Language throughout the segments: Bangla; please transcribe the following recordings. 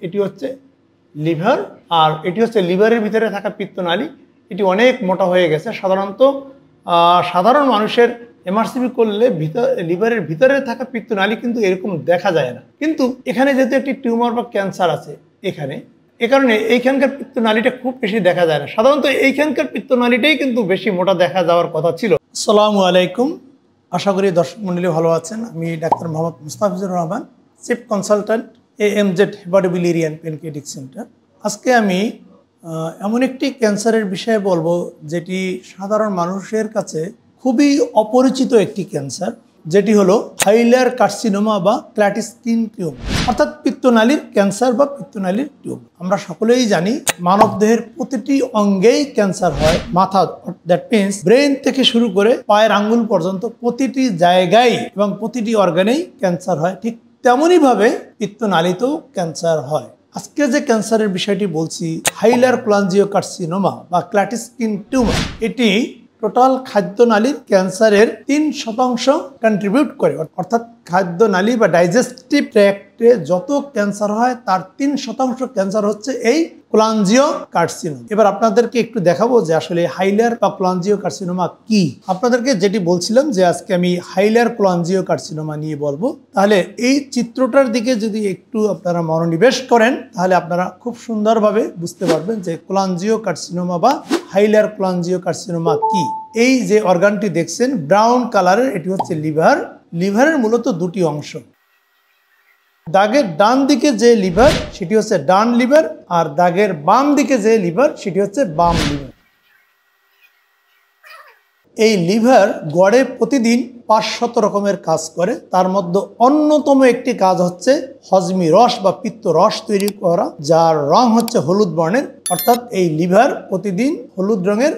এটি হচ্ছে লিভার, আর এটি হচ্ছে লিভারের ভিতরে থাকা পিত্তনালী। এটি অনেক মোটা হয়ে গেছে। সাধারণত সাধারণ মানুষের এমআরসিপি করলে লিভারের ভিতরে থাকা পিত্তনালী কিন্তু এরকম দেখা যায় না। কিন্তু এখানে যেহেতু একটি টিউমার বা ক্যান্সার আছে এ কারণে এইখানকার পিত্তনালীটা খুব বেশি দেখা যায় না। সাধারণত এইখানকার পিত্তনালীটাই কিন্তু বেশি মোটা দেখা যাওয়ার কথা ছিল। আসসালামু আলাইকুম, আশা করি দর্শক মণ্ডলী ভালো আছেন। আমি doctor Mohammad Mustafizur Rahman, chief consultant AMZ hepatobiliary pancreatic centre. আজকে আমি এমন একটি ক্যান্সারের বিষয়ে বলবো যেটি সাধারণ মানুষের কাছে খুবই অপরিচিত একটি ক্যান্সার, যেটি হলো হাইলার কার্সিনোমা বা ক্ল্যাটিস্কিন টিউমার, অর্থাৎ পিত্তনালীর ক্যান্সার বা পিত্তনালীর টিউমার। আমরা সকলেই জানি মানবদেহের প্রতিটি অঙ্গেই ক্যান্সার হয়। মাথা, দ্যাট মিনস ব্রেন থেকে শুরু করে পায়ের আঙ্গুল পর্যন্ত প্রতিটি জায়গায় এবং প্রতিটি অর্গানেই ক্যান্সার হয়। ঠিক তেমনইভাবে পিত্তনালীতেও ক্যান্সার হয়। আজকে যে ক্যান্সারের বিষয়টি বলছি, হাইলার কোলাঞ্জিওকার্সিনোমা বা ক্ল্যাটিস্কিন টিউমার, এটি টোটাল খাদ্যনালীর ক্যান্সারের 3% কন্ট্রিবিউট করে। অর্থাৎ খাদ্যনালী বা ডাইজেস্টিভ ট্র্যাক্টে যত ক্যান্সার হয় তার 3% ক্যান্সার হচ্ছে এই কোলাঞ্জিওকার্সিনোমা। এবার আপনাদেরকে একটু দেখাবো যে আসলে হাইলার বা কোলাঞ্জিওকার্সিনোমা কি। আপনাদেরকে যেটি বলছিলাম যে আজকে আমি হাইলার কোলাঞ্জিওকার্সিনোমা নিয়ে বলবো, তাহলে এই চিত্রটার দিকে যদি একটু আপনারা মনোনিবেশ করেন তাহলে আপনারা খুব সুন্দরভাবে বুঝতে পারবেন যে কোলাঞ্জিওকার্সিনোমা বা হাইলার কোলাঞ্জিওকার্সিনোমা কি। এই যে অর্গানটি দেখছেন ব্রাউন কালারের, এটি হচ্ছে লিভার। লিভারের মূলত দুটি অংশ। দাগের ডান দিকে যে লিভার সেটি হচ্ছে ডান লিভার, আর দাগের বাম দিকে যে লিভার সেটি হচ্ছে বাম লিভার। এই লিভার গড়ে প্রতিদিন 500 রকমের কাজ করে। তার মধ্যে অন্যতম একটি কাজ হচ্ছে হজমি রস বা পিত্ত রস তৈরি করা, যার রং হচ্ছে হলুদ বর্ণের। অর্থাৎ এই লিভার প্রতিদিন হলুদ রঙের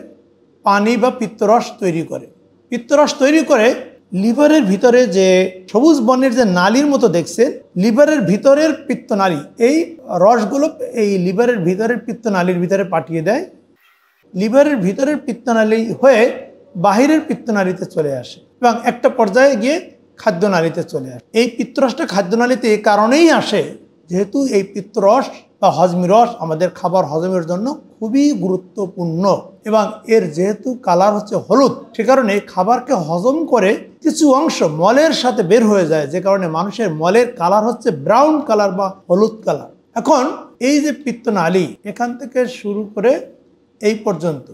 পানি বা পিত্তরস তৈরি করে। পিত্তরস তৈরি করে লিভারের ভিতরে যে সবুজ বর্ণের যে নালীর মতো দেখছেন, লিভারের ভিতরের পিত্তনালী, এই রসগুলো এই লিভারের ভিতরের পিত্তনালীর ভিতরে পাঠিয়ে দেয়। লিভারের ভিতরের পিত্তনালী হয়ে বাহিরের পিত্তনালীতে চলে আসে এবং একটা পর্যায়ে গিয়ে খাদ্যনালীতে চলে আসে। এই পিত্তরসটা খাদ্যনালীতে এই কারণেই আসে যেহেতু এই পিত্তরস বা হজমি রস আমাদের খাবার হজমের জন্য খুবই গুরুত্বপূর্ণ, এবং এর যেহেতু কালার হচ্ছে হলুদ, সে কারণে খাবারকে হজম করে কিছু অংশ মলের সাথে বের হয়ে যায়, যে কারণে মানুষের মলের কালার হচ্ছে ব্রাউন কালার বা হলুদ কালার। এখন এই যে পিত্তনালী এখান থেকে শুরু করে এই পর্যন্ত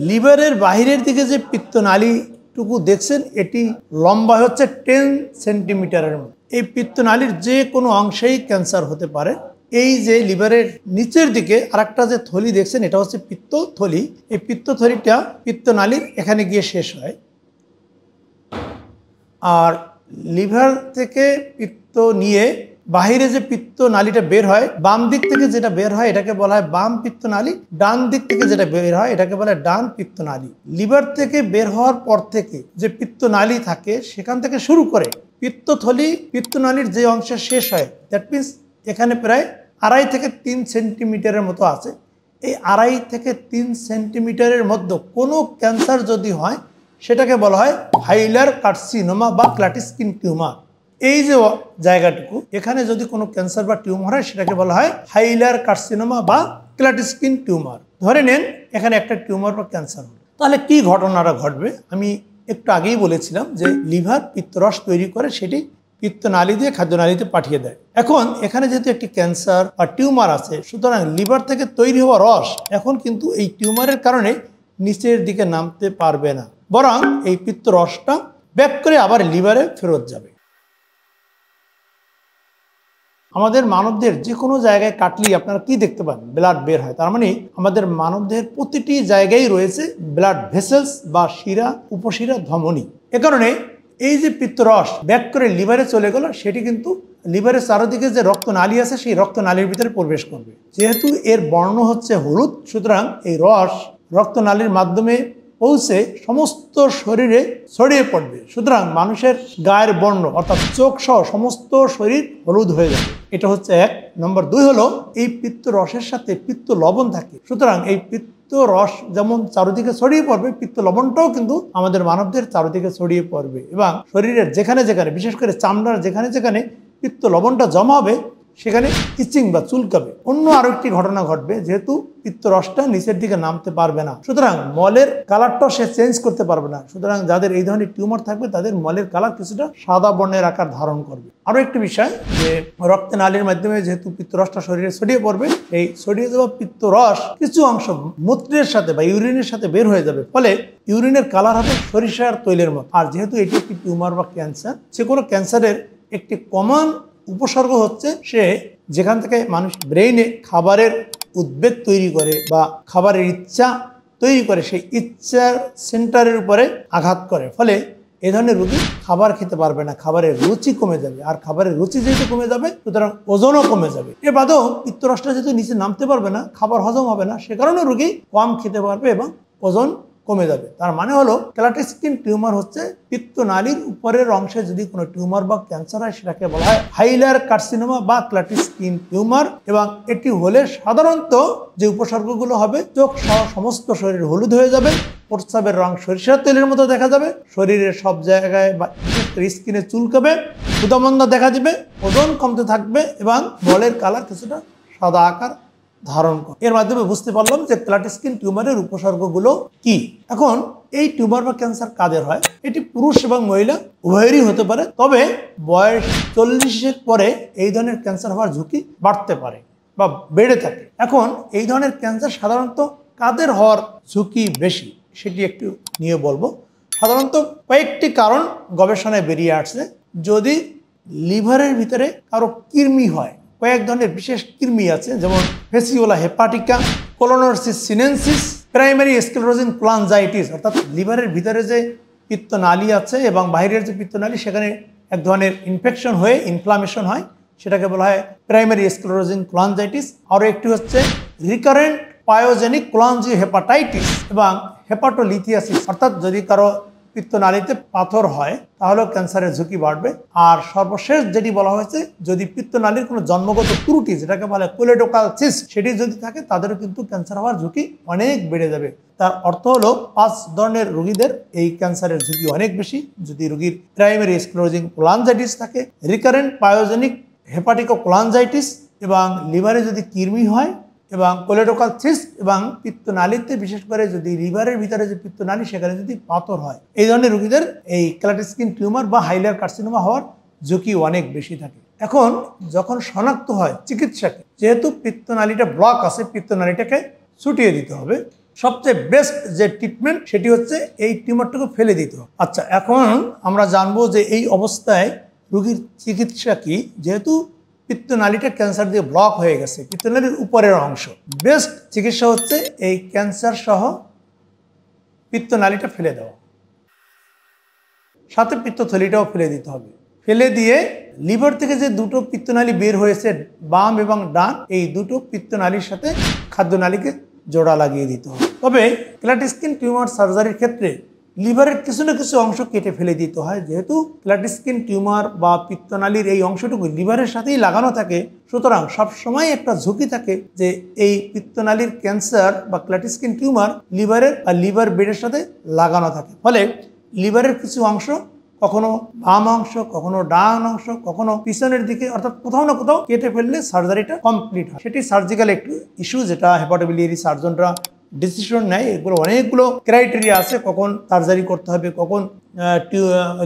লিভারের বাহিরের দিকে যে পিত্তনালীটুকু দেখছেন, এটি লম্বা হচ্ছে 10 সেন্টিমিটারের মতো। এই পিত্তনালীর যে কোনো অংশেই ক্যান্সার হতে পারে। এই যে লিভারের নিচের দিকে আরেকটা যে থলি দেখছেন, এটা হচ্ছে পিত্তথলি। এই পিত্তথলিটা পিত্তনালীর এখানে গিয়ে শেষ হয়, আর লিভার থেকে পিত্ত নিয়ে বাহিরে যে পিত্তনালীটা বের হয়, বাম দিক থেকে যেটা বের হয় এটাকে বলা হয় বাম পিত্তনালী, ডান দিক থেকে যেটা বের হয় এটাকে বলা হয় ডান পিত্তনালী। লিভার থেকে বের হওয়ার পর থেকে যে পিত্তনালী থাকে সেখান থেকে শুরু করে পিত্তথলি পিত্তনালীর যে অংশে শেষ হয়, দ্যাট মিনস এখানে প্রায় 2.5 থেকে 3 সেন্টিমিটারের মতো আছে। এই 2.5 থেকে 3 সেন্টিমিটারের মধ্যে কোনো ক্যান্সার যদি হয় সেটাকে বলা হয় হাইলার কার্সিনোমা বা ক্ল্যাটিস্কিন টিউমার। এই যে জায়গাটুকু, এখানে যদি কোনো ক্যান্সার বা টিউমার হয় সেটাকে বলা হয় হাইলার কার্সিনোমা বা ক্ল্যাটিস্কিন টিউমার। ধরে নেন এখানে একটা টিউমার বা ক্যান্সার হলো, তাহলে কি ঘটনাটা ঘটবে? আমি একটু আগেই বলেছিলাম যে লিভার পিত্তরস তৈরি করে, সেটি পিত্তনালী দিয়ে খাদ্যনালীতে পাঠিয়ে দেয়। এখন এখানে যেহেতু একটি ক্যান্সার বা টিউমার আছে, সুতরাং লিভার থেকে তৈরি হওয়া রস এখন কিন্তু এই টিউমারের কারণে নিচের দিকে নামতে পারবে না, বরং এই পিত্তরসটা ব্যাক করে আবার লিভারে ফেরত যাবে। আমাদের মানবদেহের যে কোনো জায়গায় কাটলেই আপনারা কি দেখতে পান? ব্লাড বের হয়। তার মানে আমাদের মানবদেহের প্রতিটি জায়গায় রয়েছে ব্লাড ভেসেলস বা শিরা, উপশিরা, ধমনী। এ কারণে এই যে পিত্তরস ব্যাক করে লিভারে চলে গেল, সেটি কিন্তু লিভারের চারদিকে যে রক্তনালী আছে সেই রক্তনালীর ভিতরে প্রবেশ করবে। যেহেতু এর বর্ণ হচ্ছে হলুদ, সুতরাং এই রস রক্তনালীর মাধ্যমে পৌঁছে সমস্ত শরীরে ছড়িয়ে পড়বে। সুতরাং মানুষের গায়ের বর্ণ অর্থাৎ চোখ সহ সমস্ত শরীর হলুদ হয়ে যাবে। এটা হচ্ছে 1 নম্বর। 2 হলো এই পিত্ত রসের সাথে পিত্ত লবণ থাকে, সুতরাং এই পিত্ত রস যেমন চারিদিকে ছড়িয়ে পড়বে, পিত্ত লবণটাও কিন্তু আমাদের মানবদের চারিদিকে ছড়িয়ে পড়বে, এবং শরীরের যেখানে যেখানে, বিশেষ করে চামড়ার যেখানে যেখানে পিত্ত লবণটা জমা হবে সেখানে ইচিং বা চুলকাবে। অন্য আরো একটি ঘটনা ঘটবে, যেহেতু পিত্তরসটা নিচের দিকে নামতে পারবে না, সুতরাং মলের কালারটাও সে চেঞ্জ করতে পারবে না। সুতরাং যাদের এই ধরনের টিউমার থাকবে তাদের মলের কালার কিছুটা সাদা বর্ণের আকার ধারণ করবে। আরো একটি বিষয়, যে রক্তে নালীর মাধ্যমে যেহেতু পিত্তরসটা শরীরে ছড়িয়ে পড়বে, এই ছড়িয়ে যাওয়া পিত্তরস কিছু অংশ মূত্রের সাথে বা ইউরিনের সাথে বের হয়ে যাবে, ফলে ইউরিনের কালার হবে সরিষার তৈলের মতো। আর যেহেতু এটি একটি টিউমার বা ক্যান্সার, যে কোনো ক্যান্সারের একটি কমন উপসর্গ হচ্ছে সে যেখান থেকে মানুষ ব্রেইনে খাবারের উদ্বেগ তৈরি করে বা খাবারের ইচ্ছা তৈরি করে, সেই ইচ্ছার সেন্টারের উপরে আঘাত করে, ফলে এই ধরনের রোগী খাবার খেতে পারবে না, খাবারের রুচি কমে যাবে। আর খাবারের রুচি যেহেতু কমে যাবে, সুতরাং ওজনও কমে যাবে। এর বাদেও পিত্তরসটা যেহেতু নিচে নামতে পারবে না, খাবার হজম হবে না, সে কারণে রোগী কম খেতে পারবে এবং ওজন কমে যাবে। তার মানে হলো ক্লাটিস্কিন টিউমার হচ্ছে পিত্তনালীর উপরের অংশে যদি কোনো টিউমার বা ক্যান্সার হয়, সেটাকে বলা হয় হাইলার কার্সিনোমা বা ক্লাটিস্কিন টিউমার। এবং এটি হলে সাধারণত যে উপসর্গগুলো হবে, চোখ সহ সমস্ত শরীর হলুদ হয়ে যাবে, প্রস্রাবের রং সরিষার তেলের মতো দেখা যাবে, শরীরের সব জায়গায় বা স্কিনে চুলকাবে, ক্ষুধামন্দা দেখা দিবে, ওজন কমতে থাকবে এবং মলের কালার কিছুটা সাদা আকার ধারণ করে। এর মাধ্যমে বুঝতে পারলাম যে ক্লাটিস্কিন টিউমারের উপসর্গগুলো কি। এখন এই টিউমার বা ক্যান্সার কাদের হয়? এটি পুরুষ এবং মহিলা উভয়েরই হতে পারে, তবে বয়স 40-এর পরে এই ধরনের ক্যান্সার হওয়ার ঝুঁকি বাড়তে পারে বা বেড়ে থাকে। এখন এই ধরনের ক্যান্সার সাধারণত কাদের হওয়ার ঝুঁকি বেশি সেটি একটু নিয়ে বলবো। সাধারণত কয়েকটি কারণ গবেষণায় বেরিয়ে আসছে। যদি লিভারের ভিতরে কারো কৃমি হয়, কয়েক ধরনের বিশেষ কৃমি আছে, যেমন ফেসিওলা হেপাটিকা, কোলোনোসিস সিনেনসিস, প্রাইমারি স্ক্লেরোজিং কোলাঞ্জাইটিস, অর্থাৎ লিভারের ভিতরে যে পিত্তনালী আছে এবং বাইরের যে পিত্তনালী, সেখানে এক ধরনের ইনফেকশন হয়ে ইনফ্লামেশন হয়, সেটাকে বলা হয় প্রাইমারি স্ক্লেরোজিং কোলাঞ্জাইটিস। আরও একটি হচ্ছে রিকারেন্ট পায়োজেনিক কোলাঞ্জিওহেপাটাইটিস এবং হেপাটোলিথিয়াসিস, অর্থাৎ যদি কারো পিত্তনালীতে পাথর হয় তাহলেও ক্যান্সারের ঝুঁকি বাড়বে। আর সর্বশেষ যেটি বলা হয়েছে, যদি পিত্তনালীর কোনো জন্মগত ত্রুটি, যেটাকে বলে কোলেডোকাল সিস্ট, সেটি যদি থাকে তাদেরও কিন্তু ক্যান্সার হওয়ার ঝুঁকি অনেক বেড়ে যাবে। তার অর্থ হলো 5 ধরনের রোগীদের এই ক্যান্সারের ঝুঁকি অনেক বেশি। যদি রোগীর প্রাইমারি স্ক্লেরোজিং কোলাঞ্জাইটিস থাকে, রিকারেন্ট পায়োজেনিক হেপাটিকো কোলাঞ্জাইটিস এবং লিভারে যদি কৃমি হয় এবং কোলেডোকাল সিস্ট এবং পিত্তনালীতে, বিশেষ করে যদি লিভারের ভিতরে যে পিত্তনালী, সেখানে যদি পাথর হয়, এই ধরনের রোগীদের এই ক্লাটিস্কিন টিউমার বা হাইলার কার্সিনোমা হওয়ার ঝুঁকি অনেক বেশি থাকে। এখন যখন শনাক্ত হয় চিকিৎসাকে, যেহেতু পিত্তনালীটা ব্লক আছে, পিত্তনালীটাকে ছুটিয়ে দিতে হবে। সবচেয়ে বেস্ট যে ট্রিটমেন্ট সেটি হচ্ছে এই টিউমারটাকে ফেলে দিতে হবে। আচ্ছা, এখন আমরা জানবো যে এই অবস্থায় রোগীর চিকিৎসা কি। যেহেতু পিত্তনালীটা ক্যান্সার দিয়ে ব্লক হয়ে গেছে, পিত্তনালীর উপরের অংশ, বেস্ট চিকিৎসা হচ্ছে এই ক্যান্সার সহ পিত্তনালীটা ফেলে দেওয়া, সাথে পিত্তথলিটাও ফেলে দিতে হবে। ফেলে দিয়ে লিভার থেকে যে দুটো পিত্তনালী বের হয়েছে, বাম এবং ডান, এই দুটো পিত্তনালীর সাথে খাদ্যনালীকে জোড়া লাগিয়ে দিতে হবে। তবে ক্লাটিস্কিন টিউমার সার্জারির ক্ষেত্রে লিভারের কিছু না কিছু অংশ কেটে ফেলে দিতে হয়। যেহেতু ক্লাটিস্কিন টিউমার বা পিত্তনালীর এই অংশটুকু লিভারের সাথেই লাগানো থাকে, সুতরাং সবসময় একটা ঝুঁকি থাকে যে এই পিত্তনালীর ক্যান্সার বা ক্লাটিস্কিন টিউমার লিভারের আর লিভার বেডের সাথে লাগানো থাকে। ফলে লিভারের কিছু অংশ কখনো বাম অংশ, কখনো ডান অংশ, কখনো পিছনের দিকে, অর্থাৎ কোথাও না কোথাও কেটে ফেললে সার্জারিটা কমপ্লিট হয়। সেটি সার্জিক্যাল একটু ইস্যু, যেটা হেপাটোবিলিয়ারি সার্জনরা ডিসিশন নেয়। এগুলো অনেকগুলো ক্রাইটেরিয়া আছে, কখন সার্জারি করতে হবে, কখন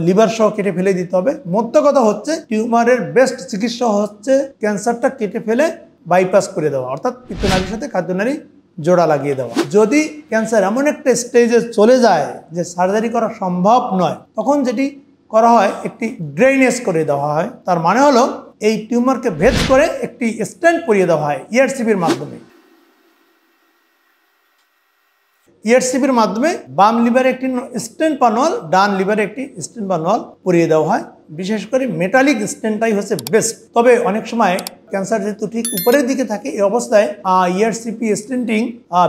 লিভার সহ কেটে ফেলে দিতে হবে। মোদ্দা কথা হচ্ছে, টিউমারের বেস্ট চিকিৎসা হচ্ছে ক্যান্সারটা কেটে ফেলে বাইপাস করে দেওয়া, অর্থাৎ পিত্তনালীর সাথে খাদ্যনালী জোড়া লাগিয়ে দেওয়া। যদি ক্যান্সার এমন একটা স্টেজে চলে যায় যে সার্জারি করা সম্ভব নয়, তখন যেটি করা হয়, একটি ড্রেনেজ করে দেওয়া হয়। তার মানে হলো এই টিউমারকে ভেদ করে একটি স্ট্যান্ড পরিয়ে দেওয়া হয় ইআরসিপির মাধ্যমে। ইআরসিপির মাধ্যমে বাম লিভারে একটি স্টেন্ট বা নল, ডান লিভারে একটি স্টেন্ট বা নল পরিয়ে দেওয়া হয়। বিশেষ করে মেটালিক স্টেন্টটাই হচ্ছে বেস্ট। তবে অনেক সময় ক্যান্সার যেহেতু ঠিক উপরের দিকে থাকে, এই অবস্থায় ইআরসিপি স্টেন্টিং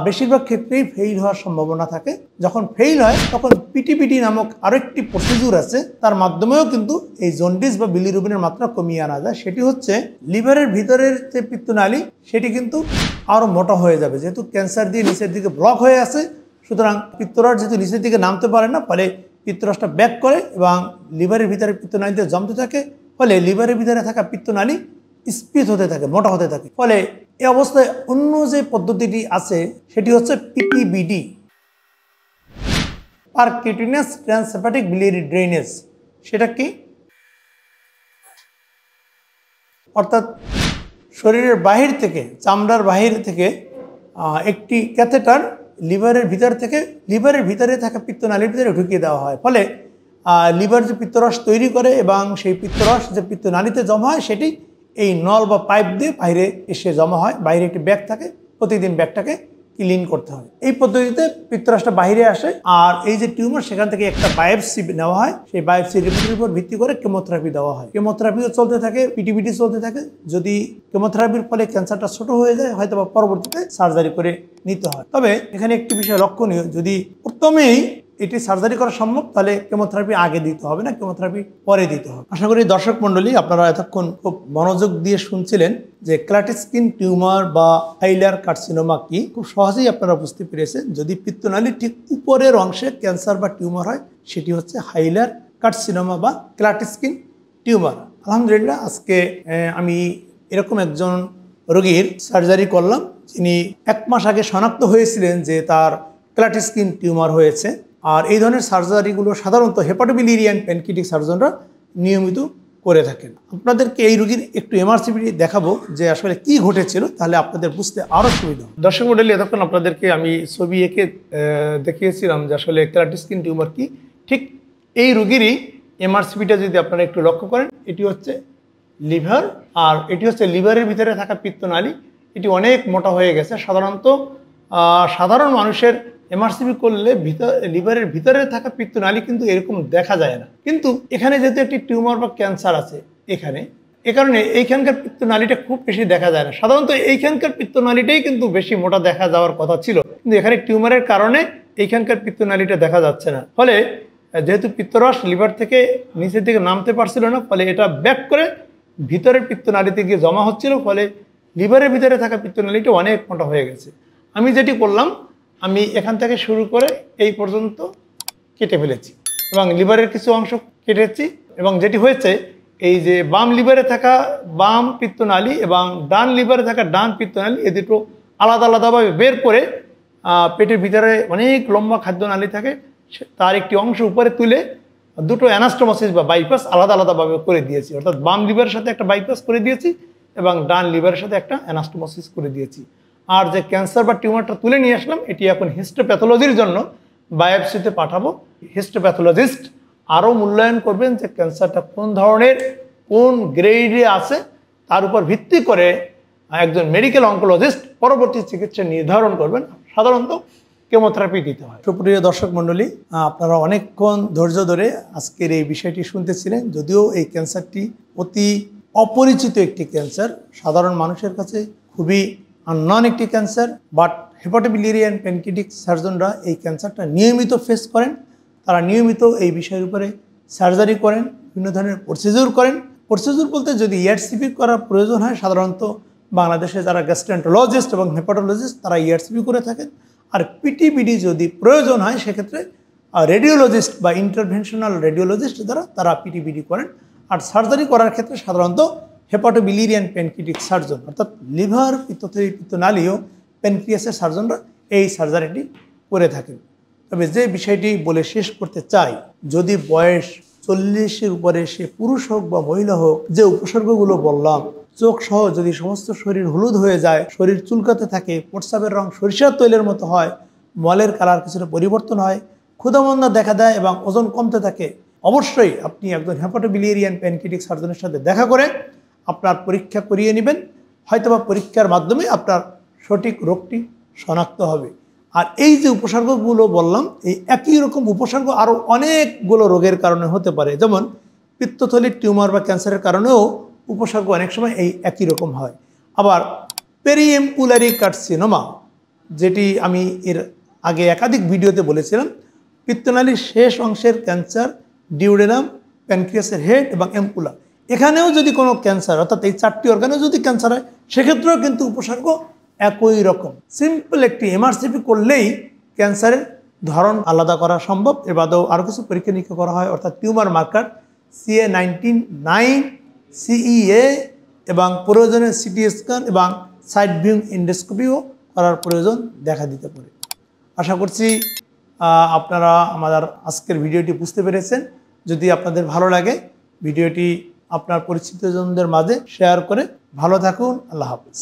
বেশিরভাগ ক্ষেত্রেই ফেইল হওয়ার সম্ভাবনা থাকে। যখন ফেইল হয় তখন পিটিপিটি নামক আরেকটি প্রসিডিউর আছে, তার মাধ্যমেও কিন্তু এই জন্ডিস বা বিলিরুবিনের মাত্রা কমিয়ে আনা যায়। সেটি হচ্ছে লিভারের ভিতরের যে পিত্তনালী, সেটি কিন্তু আরও মোটা হয়ে যাবে। যেহেতু ক্যান্সার দিয়ে নিচের দিকে ব্লক হয়ে আছে, সুতরাং পিত্তরস যেহেতু নিচের দিকে নামতে পারে না, ফলে পিত্তরসটা ব্যাক করে এবং লিভারের ভিতরে পিত্তনালীতে জমতে থাকে। ফলে লিভারের ভিতরে থাকা পিত্তনালী স্পিড হতে থাকে, মোটা হতে থাকে। ফলে এই অবস্থায় অন্য যে পদ্ধতিটি আছে সেটি হচ্ছে পিটিবিডি, পারকিউটেনিয়াস ট্রান্সহেপাটিক biliary ড্রেনেজ। সেটা কি? অর্থাৎ শরীরের বাহির থেকে, চামড়ার বাহির থেকে একটি ক্যাথেটার লিভারের ভিতরে থাকা পিত্তনালীর ভিতরে ঢুকিয়ে দেওয়া হয়। ফলে লিভার যে পিত্তরস তৈরি করে এবং সেই পিত্তরস যে পিত্তনালীতে জমা হয় সেটি এই নল বা পাইপ দিয়ে বাইরে এসে জমা হয়। বাইরে একটি ব্যাগ থাকে, প্রতিদিন ব্যাগটাকে ক্লিন করতে হয়। এই পদ্ধতিতে পিত্তরসটা বাইরে আসে। আর এই যে টিউমার, সেখান থেকে একটা বায়োপসি নেওয়া হয়। সেই বায়োপসি রিপোর্টের উপর ভিত্তি করে কেমোথেরাপি দেওয়া হয়। কেমোথেরাপিও চলতে থাকে, পিটিবিডি চলতে থাকে। যদি কেমোথেরাপির ফলে ক্যান্সারটা ছোট হয়ে যায়, হয়তো বা পরবর্তীতে সার্জারি করে নিতে হয়। তবে এখানে একটি বিষয় লক্ষণীয়, যদি প্রথমেই এটি সার্জারি করা সম্ভব তাহলে কেমোথেরাপি আগে দিতে হবে না, কেমোথেরাপি পরে দিতে হবে। আশা করি দর্শক মণ্ডলী আপনারা এতক্ষণ খুব মনোযোগ দিয়ে শুনছিলেন যে ক্ল্যাটিস্কিন টিউমার বা হাইলার কার্সিনোমা কি। খুব সহজেই আপনারা বুঝতে পেরেছেন, যদি পিত্তনালীর ঠিক উপরের অংশে ক্যান্সার বা টিউমার হয় সেটি হচ্ছে হাইলার কার্সিনোমা বা ক্ল্যাটিস্কিন টিউমার। আলহামদুলিল্লাহ, আজকে আমি এরকম একজন রোগীর সার্জারি করলাম, যিনি 1 মাস আগে শনাক্ত হয়েছিলেন যে তার ক্ল্যাটিস্কিন টিউমার হয়েছে। আর এই ধরনের সার্জারিগুলো সাধারণত হেপাটোবিলিয়ারি অ্যান্ড প্যানক্রিয়াটিক সার্জনরা নিয়মিত করে থাকেন। আপনাদেরকে এই রোগীর একটু এমআরসিপি দেখাবো যে আসলে কি ঘটেছিল, তাহলে আপনাদের বুঝতে আরও সুবিধা হবে। দর্শক মণ্ডলী, এতক্ষণ আপনাদেরকে আমি ছবি এঁকে দেখিয়েছিলাম যে আসলে ক্ল্যাটিস্কিন টিউমার কি। ঠিক এই রোগীরই এমআরসিপিটা যদি আপনারা একটু লক্ষ্য করেন, এটি হচ্ছে লিভার আর এটি হচ্ছে লিভারের ভিতরে থাকা পিত্তনালী। এটি অনেক মোটা হয়ে গেছে। সাধারণ মানুষের এমআরসিপি করলে লিভারের ভিতরে থাকা পিত্তনালী কিন্তু এরকম দেখা যায় না। কিন্তু এখানে যেহেতু একটি টিউমার বা ক্যান্সার আছে এ কারণে এইখানকার পিত্তনালীটা খুব বেশি দেখা যায় না। সাধারণত এইখানকার পিত্তনালীটাই কিন্তু বেশি মোটা দেখা যাওয়ার কথা ছিল, কিন্তু এখানে টিউমারের কারণে এইখানকার পিত্তনালীটা দেখা যাচ্ছে না। ফলে যেহেতু পিত্তরস লিভার থেকে নিচের দিকে নামতে পারছিল না, ফলে এটা ব্যাক করে ভিতরের পিত্তনালীতে গিয়ে জমা হচ্ছিল। ফলে লিভারের ভিতরে থাকা পিত্তনালীটা অনেক মোটা হয়ে গেছে। আমি যেটি করলাম, আমি এখান থেকে শুরু করে এই পর্যন্ত কেটে ফেলেছি এবং লিভারের কিছু অংশ কেটেছি। এবং যেটি হয়েছে, এই যে বাম লিভারে থাকা বাম পিত্তনালী এবং ডান লিভারে থাকা ডান পিত্তনালী, এ দুটো আলাদা আলাদাভাবে বের করে পেটের ভিতরে অনেক লম্বা খাদ্যনালী থাকে, তার একটি অংশ উপরে তুলে দুটো অ্যানাস্টোমোসিস বা বাইপাস আলাদা আলাদাভাবে করে দিয়েছি। অর্থাৎ বাম লিভারের সাথে একটা বাইপাস করে দিয়েছি এবং ডান লিভারের সাথে একটা অ্যানাস্টোমোসিস করে দিয়েছি। আর যে ক্যান্সার বা টিউমারটা তুলে নিয়ে আসলাম, এটি এখন হিস্টোপ্যাথোলজির জন্য বায়োপসিতে পাঠাবো। হিস্টোপ্যাথোলজিস্ট আরও মূল্যায়ন করবেন যে ক্যান্সারটা কোন ধরনের, কোন গ্রেডে আছে, তার উপর ভিত্তি করে একজন মেডিকেল অনকোলজিস্ট পরবর্তী চিকিৎসা নির্ধারণ করবেন। সাধারণত কেমোথেরাপি দিতে হয়। সুপ্রিয় দর্শক মণ্ডলী, আপনারা অনেকক্ষণ ধৈর্য ধরে আজকের এই বিষয়টি শুনতেছিলেন। যদিও এই ক্যান্সারটি অতি অপরিচিত একটি ক্যান্সার, সাধারণ মানুষের কাছে খুবই আননন একটি cancer, but hepatobiliary and pancreatic সার্জনরা এই ক্যান্সারটা নিয়মিত ফেস করেন। তারা নিয়মিত এই বিষয়ের উপরে সার্জারি করেন, বিভিন্ন ধরনের প্রসিডিউর করেন। প্রসিডিউর বলতে যদি ইআরসিপি করার প্রয়োজন হয়, সাধারণত বাংলাদেশে যারা গ্যাস্ট্রোএন্টারোলজিস্ট এবং হেপাটোলজিস্ট তারা ইআরসিপি করে থাকেন। আর পিটিবিডি যদি প্রয়োজন হয়, সেক্ষেত্রে রেডিওলজিস্ট বা ইন্টারভেনশনাল রেডিওলজিস্ট দ্বারা তারা পিটিবিডি করেন। আর সার্জারি করার ক্ষেত্রে সাধারণত হেপাটোবিলিয়ারি অ্যান্ড প্যানক্রিয়াটিক সার্জন, অর্থাৎ লিভার, পিত্তনালী ও প্যানক্রিয়াসের সার্জনরা এই সার্জারিটি করে থাকেন। তবে যে বিষয়টি বলে শেষ করতে চাই, যদি বয়স 40-এর উপরে সে পুরুষ হোক বা মহিলা হোক, যে উপসর্গগুলো বললাম, চোখ সহ যদি সমস্ত শরীর হলুদ হয়ে যায়, শরীর চুলকাতে থাকে, প্রস্রাবের রং সরিষার তৈলের মতো হয়, মলের কালার কিছুটা পরিবর্তন হয়, ক্ষুধামন্দা দেখা দেয় এবং ওজন কমতে থাকে, অবশ্যই আপনি একজন হেপাটোবিলিয়ারি অ্যান্ড প্যানক্রিয়াটিক সার্জনের সাথে দেখা করে আপনার পরীক্ষা করিয়ে নেবেন। হয়তোবা পরীক্ষার মাধ্যমে আপনার সঠিক রোগটি শনাক্ত হবে। আর এই যে উপসর্গগুলো বললাম, এই একই রকম উপসর্গ আরও অনেকগুলো রোগের কারণে হতে পারে। যেমন পিত্তথলির টিউমার বা ক্যান্সারের কারণেও উপসর্গ অনেক সময় এই একই রকম হয়। আবার পেরিএম্পুলারি কার্সিনোমা, যেটি আমি এর আগে একাধিক ভিডিওতে বলেছিলাম, পিত্তনালীর শেষ অংশের ক্যান্সার, ডিউডেনাম, প্যানক্রিয়াসের হেড এবং এম্পুলা, এখানেও যদি কোনো ক্যান্সার, অর্থাৎ এই 4টি অর্গানেও যদি ক্যান্সার হয়, সেক্ষেত্রেও কিন্তু উপসর্গ একই রকম। সিম্পল একটি এমআরসিপি করলেই ক্যান্সারের ধরন আলাদা করা সম্ভব। এর বাদেও আরও কিছু পরীক্ষা নিরীক্ষা করা হয়, অর্থাৎ টিউমার মার্কার CA19-9, CEA, এবং প্রয়োজনে সিটি স্ক্যান এবং সাইড ভিউ এন্ডোস্কোপিও করার প্রয়োজন দেখা দিতে পারে। আশা করছি আপনারা আমাদের আজকের ভিডিওটি বুঝতে পেরেছেন। যদি আপনাদের ভালো লাগে ভিডিওটি আপনার পরিচিতজনদের মাঝে শেয়ার করে ভালো থাকুন। আল্লাহ হাফেজ।